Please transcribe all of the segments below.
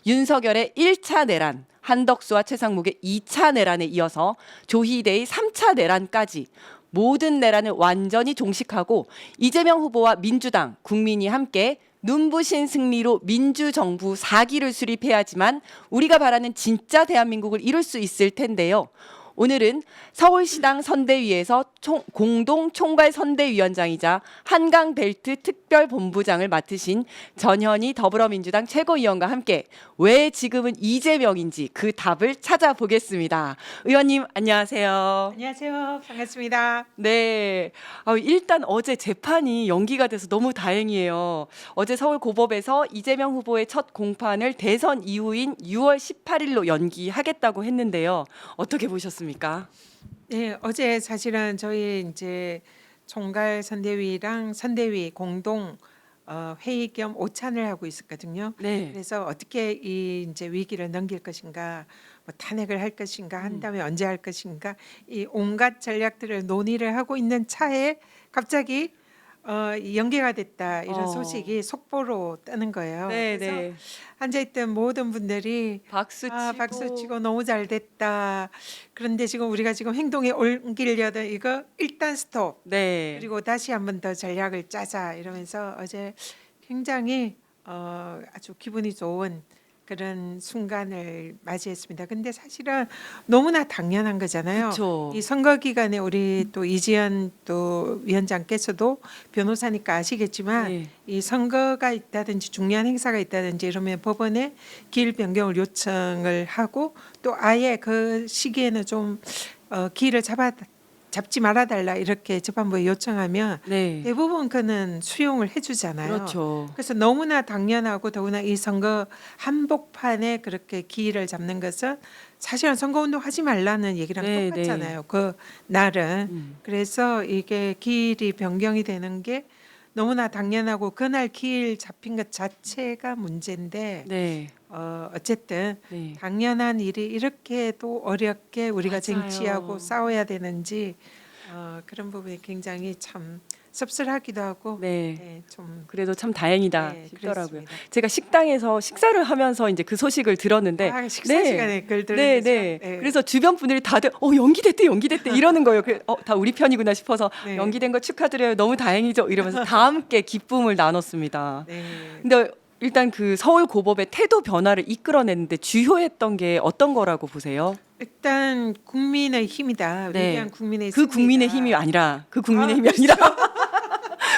윤석열의 1차 내란, 한덕수와 최상목의 2차 내란에 이어서 조희대의 3차 내란까지 모든 내란을 완전히 종식하고 이재명 후보와 민주당, 국민이 함께 눈부신 승리로 민주정부 4기를 수립해야지만 우리가 바라는 진짜 대한민국을 이룰 수 있을 텐데요. 오늘은 서울시당 선대위에서 공동 총괄 선대위원장이자 한강벨트 특별본부장을 맡으신 전현희 더불어민주당 최고위원과 함께 왜 지금은 이재명인지 그 답을 찾아보겠습니다. 의원님 안녕하세요. 안녕하세요. 반갑습니다. 네, 일단 어제 재판이 연기가 돼서 너무 다행이에요. 어제 서울고법에서 이재명 후보의 첫 공판을 대선 이후인 6월 18일로 연기하겠다고 했는데요. 어떻게 보셨습니까? 네, 어제 사실은 저희 이제 총괄 선대위랑 선대위 공동 회의 겸 오찬을 하고 있었거든요. 네. 그래서 어떻게 이 이제 위기를 넘길 것인가, 뭐 탄핵을 할 것인가, 한 다음에 언제 할 것인가, 이 온갖 전략들을 논의를 하고 있는 차에 갑자기 이 연기가 됐다 이런 소식이 속보로 뜨는 거예요. 네, 그래서 네. 앉아있던 모든 분들이 박수 치고. 박수 치고 너무 잘 됐다. 그런데 지금 우리가 지금 행동에 옮기려던 이거 일단 스톱. 네. 그리고 다시 한 번 더 전략을 짜자 이러면서 어제 굉장히 아주 기분이 좋은 그런 순간을 맞이했습니다. 근데 사실은 너무나 당연한 거잖아요. 그렇죠. 이 선거 기간에 우리 또 이지연 또 위원장께서도 변호사니까 아시겠지만 네. 이 선거가 있다든지 중요한 행사가 있다든지 이러면 법원에 기일 변경을 요청을 하고 또 아예 그 시기에는 좀 기일을 잡지 말아달라 이렇게 재판부에 요청하면 네. 대부분 그는 수용을 해주잖아요. 그렇죠. 그래서 너무나 당연하고 더구나 이 선거 한복판에 그렇게 기일을 잡는 것은 사실은 선거운동 하지 말라는 얘기랑 네, 똑같잖아요. 그 날은. 음. 그래서 이게 기일이 변경이 되는 게 너무나 당연하고 그날 기일 잡힌 것 자체가 문제인데 네. 어쨌든 네. 당연한 일이 이렇게도 어렵게 우리가 맞아요. 쟁취하고 싸워야 되는지 그런 부분이 굉장히 참 씁쓸하기도 하고 네. 네, 좀 그래도 참 다행이다 네, 싶더라고요. 그렇습니다. 제가 식당에서 식사를 하면서 이제 그 소식을 들었는데 식사 네. 시간에 그걸 들은 네, 거죠? 네. 네. 그래서 주변 분들이 다들 연기됐대 이러는 거예요. 다 우리 편이구나 싶어서 네. 연기된 거 축하드려요. 너무 다행이죠. 이러면서 다 함께 기쁨을 나눴습니다. 네. 근데 일단 그 서울 고법의 태도 변화를 이끌어냈는데 주요했던 게 어떤 거라고 보세요? 일단 국민의 힘이다. 네. 위대한 국민의 그 승리다. 국민의 힘이 아니라 그 국민의 힘이 그렇죠. 아니라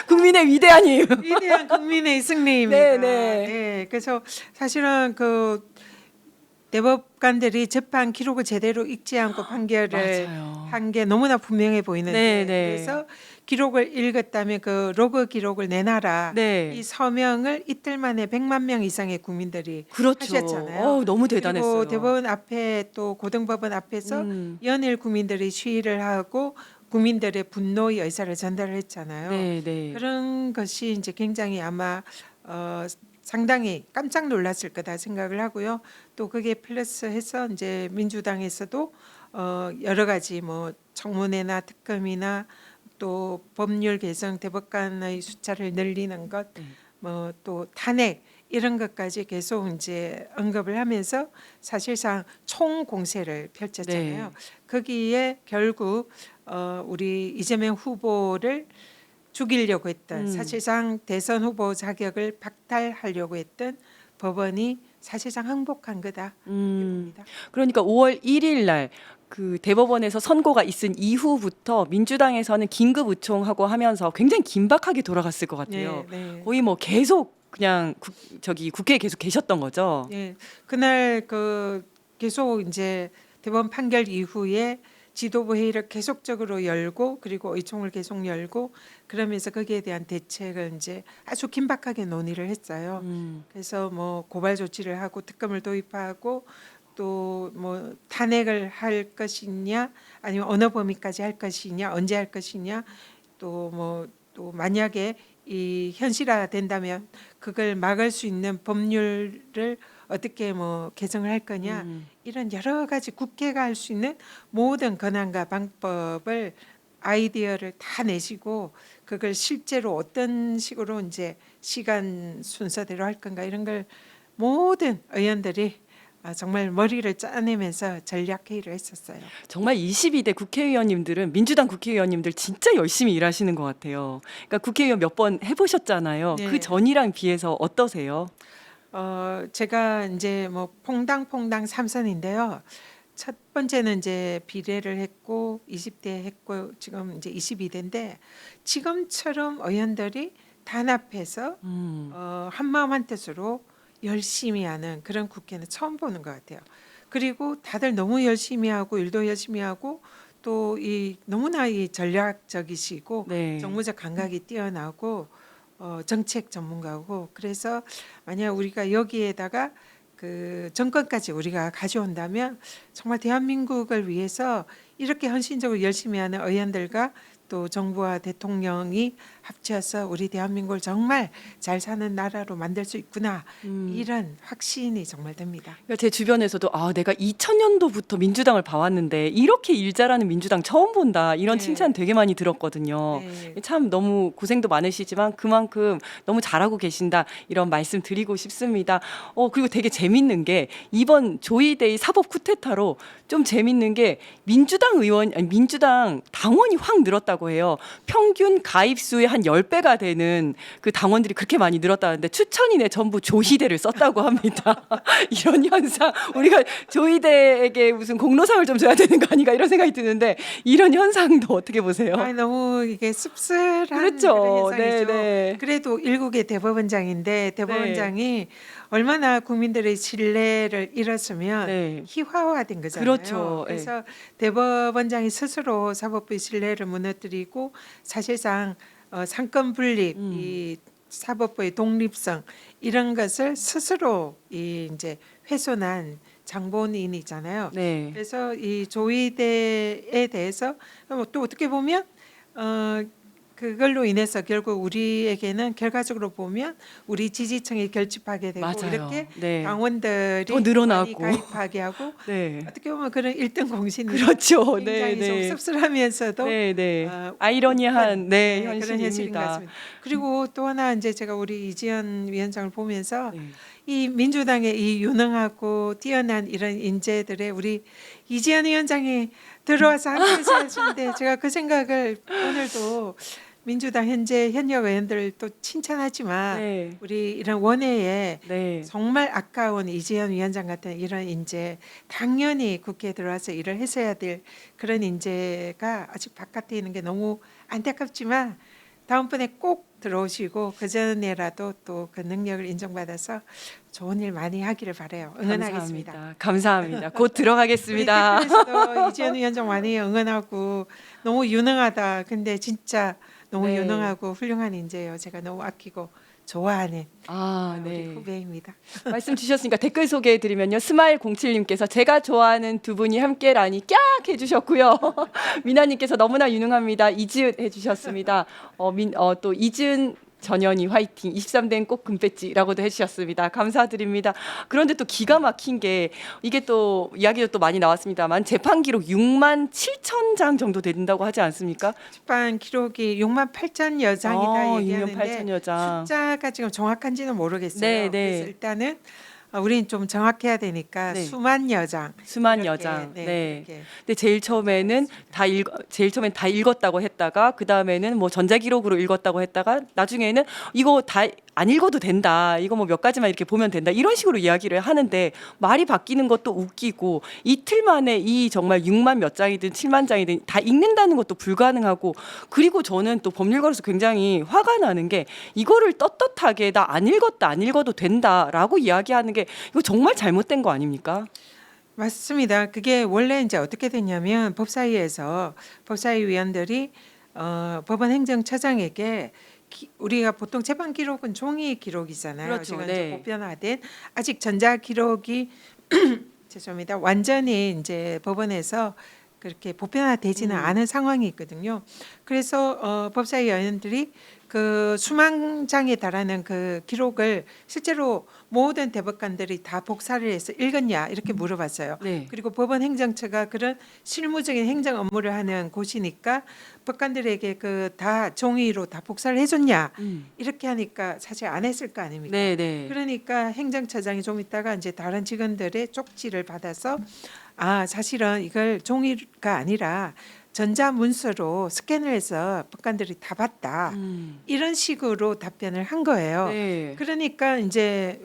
국민의 위대한이에요. 위대한 국민의 승리입니다. 네, 네. 네, 그래서 사실은 그 대법관들이 재판 기록을 제대로 읽지 않고 판결을 맞아요. 한 게 너무나 분명해 보이는데 네, 네. 그래서 기록을 읽었다면 그 로그 기록을 내놔라. 네. 이 서명을 이틀 만에 100만 명 이상의 국민들이 그렇죠. 하셨잖아요. 너무 대단했어요. 그리고 대법원 앞에 또 고등법원 앞에서 음. 연일 국민들이 시위를 하고 국민들의 분노의 의사를 전달했잖아요. 네, 네. 그런 것이 이제 굉장히 아마 상당히 깜짝 놀랐을 거다 생각을 하고요. 또 그게 플러스해서 이제 민주당에서도 여러 가지 뭐 청문회나 특검이나 또 법률 개정 대법관의 숫자를 늘리는 것, 뭐 또 탄핵 이런 것까지 계속 이제 언급을 하면서 사실상 총 공세를 펼쳤잖아요. 네. 거기에 결국 우리 이재명 후보를 죽이려고 했던 사실상 대선 후보 자격을 박탈하려고 했던 법원이 사실상 항복한 거다 이렇게 봅니다. 그러니까 5월 1일 날 그 대법원에서 선고가 있은 이후부터 민주당에서는 긴급 의총하고 하면서 굉장히 긴박하게 돌아갔을 것 같아요. 네, 네. 거의 뭐 계속 그냥 국회에 계속 계셨던 거죠. 예, 그날 그 계속 이제 대법원 판결 이후에 지도부 회의를 계속적으로 열고 그리고 의총을 계속 열고 그러면서 거기에 대한 대책을 이제 아주 긴박하게 논의를 했어요. 그래서 뭐 고발 조치를 하고 특검을 도입하고 또 뭐 탄핵을 할 것이냐 아니면 어느 범위까지 할 것이냐 언제 할 것이냐 또 만약에 이 현실화 된다면 그걸 막을 수 있는 법률을 어떻게 뭐 개정을 할 거냐 이런 여러 가지 국회가 할 수 있는 모든 권한과 방법을 아이디어를 다 내시고 그걸 실제로 어떤 식으로 이제 시간 순서대로 할 건가 이런 걸 모든 의원들이 정말 머리를 짜내면서 전략 회의를 했었어요. 정말 22대 국회의원님들은 민주당 국회의원님들 진짜 열심히 일하시는 것 같아요. 그러니까 국회의원 몇 번 해보셨잖아요. 네. 그 전이랑 비해서 어떠세요? 제가 이제 뭐 퐁당퐁당 3선인데요. 첫 번째는 이제 비례를 했고 20대 했고 지금 이제 22대인데 지금처럼 의원들이 단합해서 한마음 한뜻으로 열심히 하는 그런 국회는 처음 보는 것 같아요. 그리고 다들 너무 열심히 하고 일도 열심히 하고 또 이 너무나 이 전략적이시고 네. 정무적 감각이 뛰어나고 정책 전문가고 그래서 만약 우리가 여기에다가 그 정권까지 우리가 가져온다면 정말 대한민국을 위해서 이렇게 헌신적으로 열심히 하는 의원들과 또 정부와 대통령이 합쳐서 우리 대한민국을 정말 잘 사는 나라로 만들 수 있구나 이런 확신이 정말 듭니다. 그러니까 제 주변에서도 내가 2000년도부터 민주당을 봐왔는데 이렇게 일 잘하는 민주당 처음 본다 이런 네. 칭찬 되게 많이 들었거든요. 네. 참 너무 고생도 많으시지만 그만큼 너무 잘하고 계신다 이런 말씀 드리고 싶습니다. 그리고 되게 재밌는 게 이번 조이데이 사법 쿠데타로 좀 재밌는 게 민주당 당원이 확 늘었다고 해요. 평균 가입 수의 한 10배가 되는 그 당원들이 그렇게 많이 늘었다는데 추천인에 전부 조희대를 썼다고 합니다. 이런 현상 우리가 조희대에게 무슨 공로상을 좀 줘야 되는 거 아닌가 이런 생각이 드는데 이런 현상도 어떻게 보세요? 너무 이게 씁쓸한 그렇죠. 그런 현상이죠. 네. 그래도 일국의 대법원장인데 대법원장이 얼마나 국민들의 신뢰를 잃었으면 네. 희화화된 거잖아요. 그렇죠. 그래서 대법원장이 스스로 사법부의 신뢰를 무너뜨리고 사실상 상권 분립, 이 사법부의 독립성 이런 것을 스스로 이제 훼손한 장본인이잖아요. 네. 그래서 이 조의대에 대해서 또 어떻게 보면 그걸로 인해서 결국 우리에게는 결과적으로 보면 우리 지지층이 결집하게 되고 맞아요. 이렇게 네. 당원들이 더 늘어나고. 많이 가입하게 하고 네. 어떻게 보면 그런 1등 공신이 그렇죠. 굉장히 네, 좀 네. 씁쓸하면서도 네, 네. 어, 아이러니한 네, 그런 현실인 것 현실입니다. 같습니다. 그리고 또 하나 이제 제가 우리 이지연 위원장을 보면서 네. 이 민주당의 이 유능하고 뛰어난 이런 인재들의 우리 이지연 위원장이 들어와서 함께 해주는데 제가 그 생각을 오늘도 민주당 현역 의원들 또 칭찬하지만 네. 우리 이런 원외에 네. 정말 아까운 이지연 위원장 같은 이런 인재 당연히 국회에 들어와서 일을 했어야 될 그런 인재가 아직 바깥에 있는 게 너무 안타깝지만 다음번에 꼭 들어오시고 그 전에라도 또 그 능력을 인정받아서 좋은 일 많이 하기를 바라요. 응원하겠습니다. 감사합니다. 곧 들어가겠습니다. 우리 댓글에서도 이지연 위원장 많이 응원하고 너무 유능하다. 근데 진짜 너무 네. 유능하고 훌륭한 인재예요. 제가 너무 아끼고 좋아하는 우리 네. 후배입니다. 말씀 주셨으니까 댓글 소개해 드리면요. 스마일 07님께서 제가 좋아하는 두 분이 함께라니 깍 해주셨고요. 미나님께서 너무나 유능합니다. 이지은 해주셨습니다. 또 이지은 전현희 화이팅 23대는 꼭 금배지라고도 해주셨습니다. 감사드립니다. 그런데 또 기가 막힌 게 이게 또 이야기도 또 많이 나왔습니다만 재판 기록 6만 7천 장 정도 된다고 하지 않습니까? 출판 기록이 6만 8천여 장이다 6만 얘기하는데 8천여 장. 숫자가 지금 정확한지는 모르겠어요. 네, 네. 그래서 일단은 우리는 좀 정확해야 되니까 네. 수만여 장. 수만 이렇게, 여장. 네. 이렇게. 근데 제일 처음엔 다 읽었다고 했다가 그 다음에는 뭐 전자기록으로 읽었다고 했다가 나중에는 이거 다 안 읽어도 된다. 이거 뭐 몇 가지만 이렇게 보면 된다. 이런 식으로 이야기를 하는데 말이 바뀌는 것도 웃기고 이틀 만에 이 정말 6만 몇 장이든 7만 장이든 다 읽는다는 것도 불가능하고 그리고 저는 또 법률가로서 굉장히 화가 나는 게 이거를 떳떳하게 나 안 읽었다 안 읽어도 된다라고 이야기하는 게 이거 정말 잘못된 거 아닙니까? 맞습니다. 그게 원래 이제 어떻게 됐냐면 법사위에서 법사위 위원들이 법원 행정처장에게 우리가 보통 재판 기록은 종이 기록이잖아요. 그렇죠. 지금 네. 이제 보편화된 아직 전자 기록이 죄송합니다. 완전히 이제 법원에서 그렇게 보편화되지는 않은 상황이 있거든요. 그래서 법사위 의원들이 그 수만 장에 달하는 그 기록을 실제로 모든 대법관들이 다 복사를 해서 읽었냐 이렇게 물어봤어요. 네. 그리고 법원 행정처가 그런 실무적인 행정 업무를 하는 곳이니까 법관들에게 그 다 종이로 다 복사를 해줬냐 이렇게 하니까 사실 안 했을 거 아닙니까? 네, 네. 그러니까 행정처장이 좀 있다가 이제 다른 직원들의 쪽지를 받아서 아 사실은 이걸 종이가 아니라 전자문서로 스캔을 해서 법관들이 다 봤다 이런 식으로 답변을 한 거예요. 네. 그러니까 이제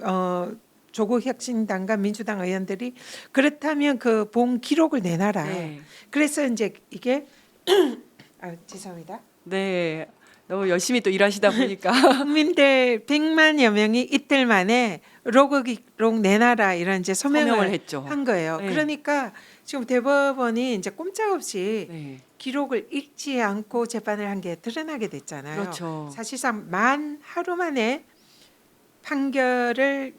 조국 혁신당과 민주당 의원들이 그렇다면 그 본 기록을 내놔라. 네. 그래서 이제 이게 죄송합니다. 네. 너무 열심히 또 일하시다 보니까 국민들 100만여 명이 이틀 만에 로그 기록 내놔라 이런 이제 서명을 서명을 했죠. 한 거예요. 네. 그러니까 지금 대법원이 이제 꼼짝없이 네. 기록을 읽지 않고 재판을 한 게 드러나게 됐잖아요. 그렇죠. 사실상 만 하루 만에 판결을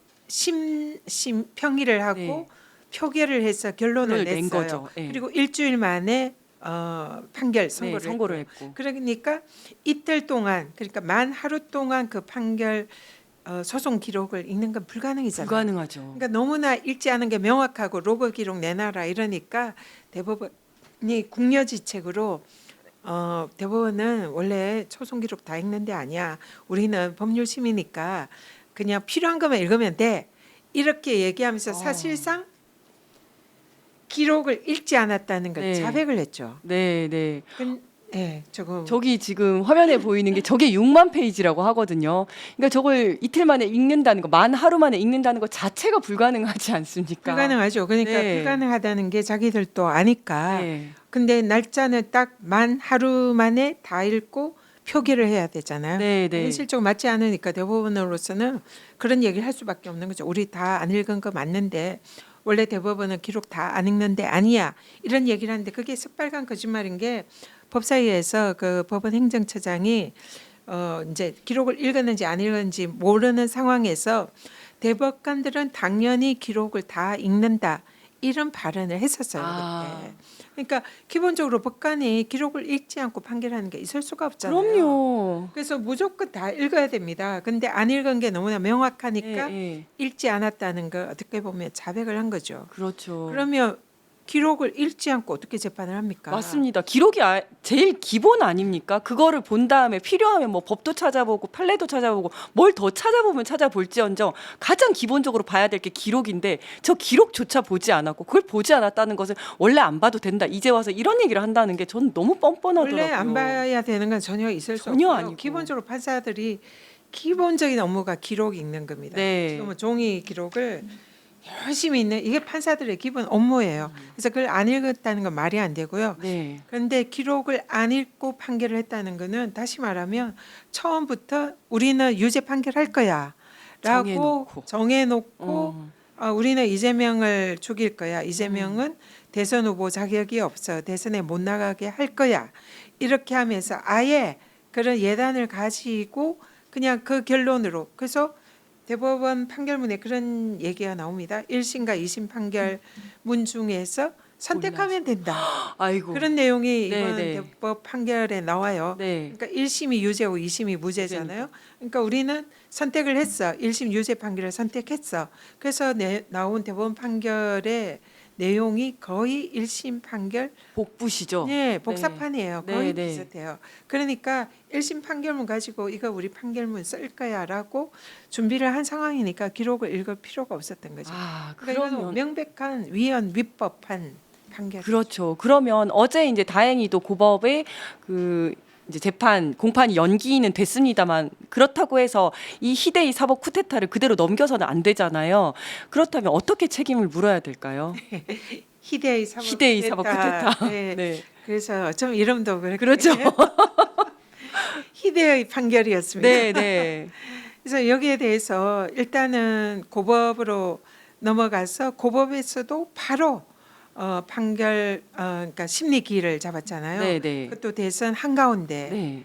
평의를 하고 네. 표결을 해서 결론을 낸 냈어요. 거죠. 네. 그리고 일주일 만에 판결 네, 선고를 선고를 했고요. 했고. 그러니까 이틀 동안 그러니까 만 하루 동안 그 판결 소송 기록을 읽는 건 불가능이잖아요. 불가능하죠. 그러니까 너무나 읽지 않은 게 명확하고 로그 기록 내놔라 이러니까 대법원이 궁여지책으로 대법원은 원래 소송 기록 다 읽는 데 아니야. 우리는 법률심이니까 그냥 필요한 것만 읽으면 돼. 이렇게 얘기하면서 사실상 기록을 읽지 않았다는 걸 네. 자백을 했죠. 네, 네. 네, 조금 저기 지금 화면에 보이는 게 저게 6만 페이지라고 하거든요. 그러니까 저걸 이틀 만에 읽는다는 거, 만 하루 만에 읽는다는 거 자체가 불가능하지 않습니까? 불가능하죠. 그러니까 네. 불가능하다는 게 자기들도 아니까. 네. 근데 날짜는 딱 만 하루 만에 다 읽고 표기를 해야 되잖아요. 네, 네. 현실적으로 맞지 않으니까 대법원으로서는 그런 얘기를 할 수밖에 없는 거죠. 우리 다 안 읽은 거 맞는데 원래 대법원은 기록 다 안 읽는데 아니야. 이런 얘기를 하는데 그게 새빨간 거짓말인 게 법사위에서 그 법원 행정처장이 이제 기록을 읽었는지 안 읽었는지 모르는 상황에서 대법관들은 당연히 기록을 다 읽는다. 이런 발언을 했었어요. 그때. 그러니까 기본적으로 법관이 기록을 읽지 않고 판결하는 게 있을 수가 없잖아요. 그럼요. 그래서 무조건 다 읽어야 됩니다. 근데 안 읽은 게 너무나 명확하니까 네. 읽지 않았다는 걸 어떻게 보면 자백을 한 거죠. 그렇죠. 그러면 기록을 읽지 않고 어떻게 재판을 합니까? 맞습니다. 기록이 제일 기본 아닙니까? 그거를 본 다음에 필요하면 뭐 법도 찾아보고 판례도 찾아보고 뭘 더 찾아보면 찾아볼지언정 가장 기본적으로 봐야 될 게 기록인데 저 기록조차 보지 않았고 그걸 보지 않았다는 것을 원래 안 봐도 된다. 이제 와서 이런 얘기를 한다는 게 저는 너무 뻔뻔하더라고요. 원래 안 봐야 되는 건 전혀 있을 수 전혀 없고요. 아니고. 기본적으로 판사들이 기본적인 업무가 기록 읽는 겁니다. 네. 지금은 종이 기록을 열심히 읽는 이게 판사들의 기본 업무예요. 그래서 그걸 안 읽었다는 건 말이 안 되고요. 네. 그런데 기록을 안 읽고 판결을 했다는 거는 다시 말하면 처음부터 우리는 유죄 판결할 거야라고 정해놓고 우리는 이재명을 죽일 거야. 이재명은 대선 후보 자격이 없어. 대선에 못 나가게 할 거야. 이렇게 하면서 아예 그런 예단을 가지고 그냥 그 결론으로 그래서 대법원 판결문에 그런 얘기가 나옵니다. 1심과 2심 판결문 중에서 선택하면 된다. 아이고. 그런 내용이 네, 이번 네. 대법 판결에 나와요. 네. 그러니까 1심이 유죄고 2심이 무죄잖아요. 그러니까 우리는 선택을 했어. 1심 유죄 판결을 선택했어. 그래서 나온 대법원 판결의 내용이 거의 1심 판결 복부시죠. 네, 복사판이에요. 거의 네, 네. 비슷해요. 그러니까 1심 판결문 가지고 이거 우리 판결문 쓸 거야라고 준비를 한 상황이니까 기록을 읽을 필요가 없었던 거죠. 그러니까 이건 명백한 위헌 위법한 판결. 그렇죠. 그러면 어제 이제 다행히도 고법의 그 이제 재판 공판이 연기는 됐습니다만 그렇다고 해서 이 희대의 사법 쿠데타를 그대로 넘겨서는 안 되잖아요. 그렇다면 어떻게 책임을 물어야 될까요? 희대의 사법 희대의 사법 쿠데타. 네. 네. 그래서 좀 이름도 그렇게 그렇죠. 희대의 판결이었습니다. 네, 네. 그래서 여기에 대해서 일단은 고법으로 넘어가서 고법에서도 바로 판결 그러니까 심리 기일을 잡았잖아요. 네, 네. 그것도 대선 한가운데 네.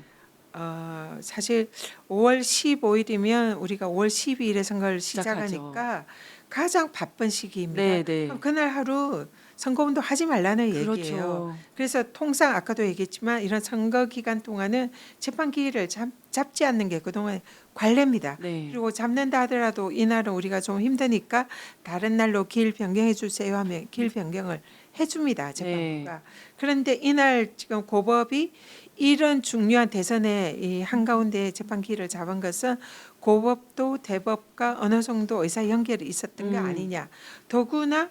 사실 5월 15일이면 우리가 5월 12일에 선거를 시작하죠. 시작하니까 가장 바쁜 시기입니다. 네, 네. 그럼 그날 하루 선거운동 하지 말라는 얘기예요. 그렇죠. 그래서 통상 아까도 얘기했지만 이런 선거 기간 동안은 재판 기일을 잡지 않는 게 그동안 관례입니다. 네. 그리고 잡는다 하더라도 이날은 우리가 좀 힘드니까 다른 날로 기일 변경해 주세요 하면 기일 변경을 해줍니다. 재판부가. 그런데 이날 지금 고법이 이런 중요한 대선에 이 한가운데 재판 기일을 잡은 것은 고법도 대법과 어느 정도 의사 연결이 있었던 거 아니냐. 더구나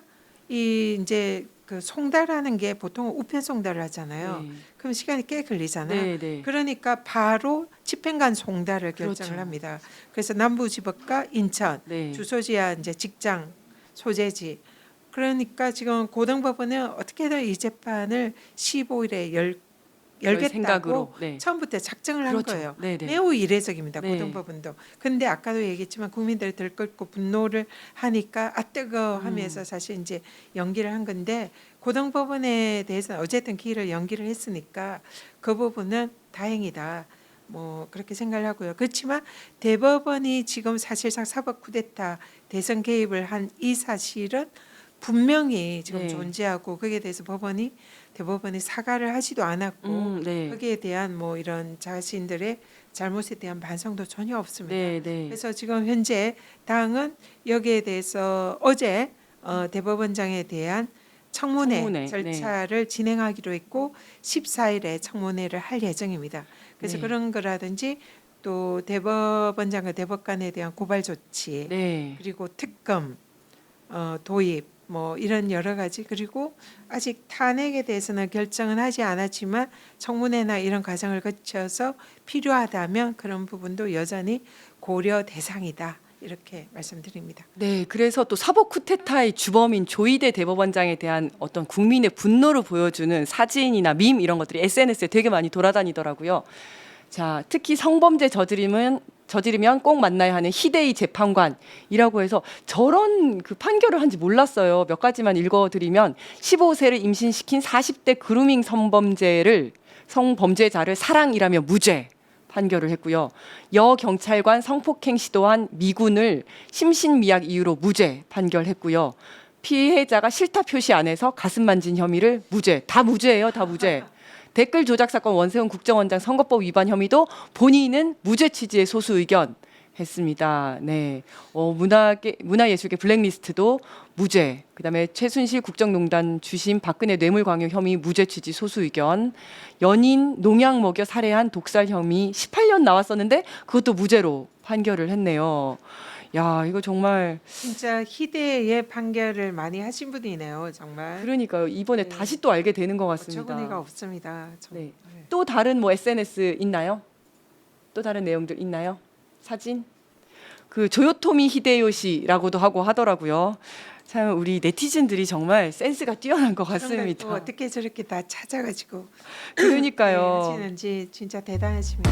이 이제 그 송달하는 게 보통 우편 송달을 하잖아요. 네. 그럼 시간이 꽤 걸리잖아요. 네, 네. 그러니까 바로 집행관 송달을 결정을 그렇죠. 합니다. 그래서 남부지법과 인천 네. 주소지와 이제 직장 소재지. 그러니까 지금 고등법원은 어떻게든 이 재판을 15일에 열겠다고 생각으로. 네. 처음부터 작정을 한 그렇죠. 거예요. 네, 네. 매우 이례적입니다. 네. 고등법원도. 근데 아까도 얘기했지만 국민들이 들끓고 분노를 하니까 아 뜨거 하면서 사실 이제 연기를 한 건데 고등법원에 대해서는 어쨌든 기일을 연기를 했으니까 그 부분은 다행이다. 뭐 그렇게 생각을 하고요. 그렇지만 대법원이 지금 사실상 사법 쿠데타 대선 개입을 한 이 사실은 분명히 지금 네. 존재하고 거기에 대해서 대법원이 사과를 하지도 않았고 네. 거기에 대한 뭐 이런 자신들의 잘못에 대한 반성도 전혀 없습니다. 네, 네. 그래서 지금 현재 당은 여기에 대해서 어제 대법원장에 대한 청문회 청문회, 절차를 진행하기로 했고 14일에 청문회를 할 예정입니다. 그래서 네. 그런 거라든지 또 대법원장과 대법관에 대한 고발 조치 네. 그리고 특검 도입 뭐 이런 여러 가지 그리고 아직 탄핵에 대해서는 결정은 하지 않았지만 청문회나 이런 과정을 거쳐서 필요하다면 그런 부분도 여전히 고려 대상이다 이렇게 말씀드립니다. 네, 그래서 또 사법 쿠데타의 주범인 조희대 대법원장에 대한 어떤 국민의 분노를 보여주는 사진이나 밈 이런 것들이 SNS에 되게 많이 돌아다니더라고요. 자, 특히 성범죄 저지르면 꼭 만나야 하는 희대의 재판관이라고 해서 저런 그 판결을 한지 몰랐어요. 몇 가지만 읽어드리면 15세를 임신시킨 40대 그루밍 성범죄자를 사랑이라며 무죄 판결을 했고요. 여 경찰관 성폭행 시도한 미군을 심신미약 이유로 무죄 판결했고요. 피해자가 싫다 표시 안 해서 가슴 만진 혐의를 무죄. 다 무죄예요. 다 무죄. 댓글 조작 사건 원세훈 국정원장 선거법 위반 혐의도 본인은 무죄 취지의 소수 의견 했습니다. 네, 문화예술계 블랙리스트도 무죄. 그다음에 최순실 국정농단 주심 박근혜 뇌물광유 혐의 무죄 취지 소수 의견. 연인 농약 먹여 살해한 독살 혐의 18년 나왔었는데 그것도 무죄로 판결을 했네요. 야, 이거 정말 진짜 희대의 판결을 많이 하신 분이네요, 정말. 그러니까요. 이번에 네. 다시 또 알게 되는 것 같습니다. 어처구니가 없습니다. 네. 또 다른 뭐 SNS 있나요? 또 다른 내용들 있나요? 사진? 그 조요토미 히데요시라고도 하고 하더라고요. 참 우리 네티즌들이 정말 센스가 뛰어난 것 그런 걸 같습니다. 또 어떻게 저렇게 다 찾아가지고 그러니까요. 하시는지 진짜 대단하십니다.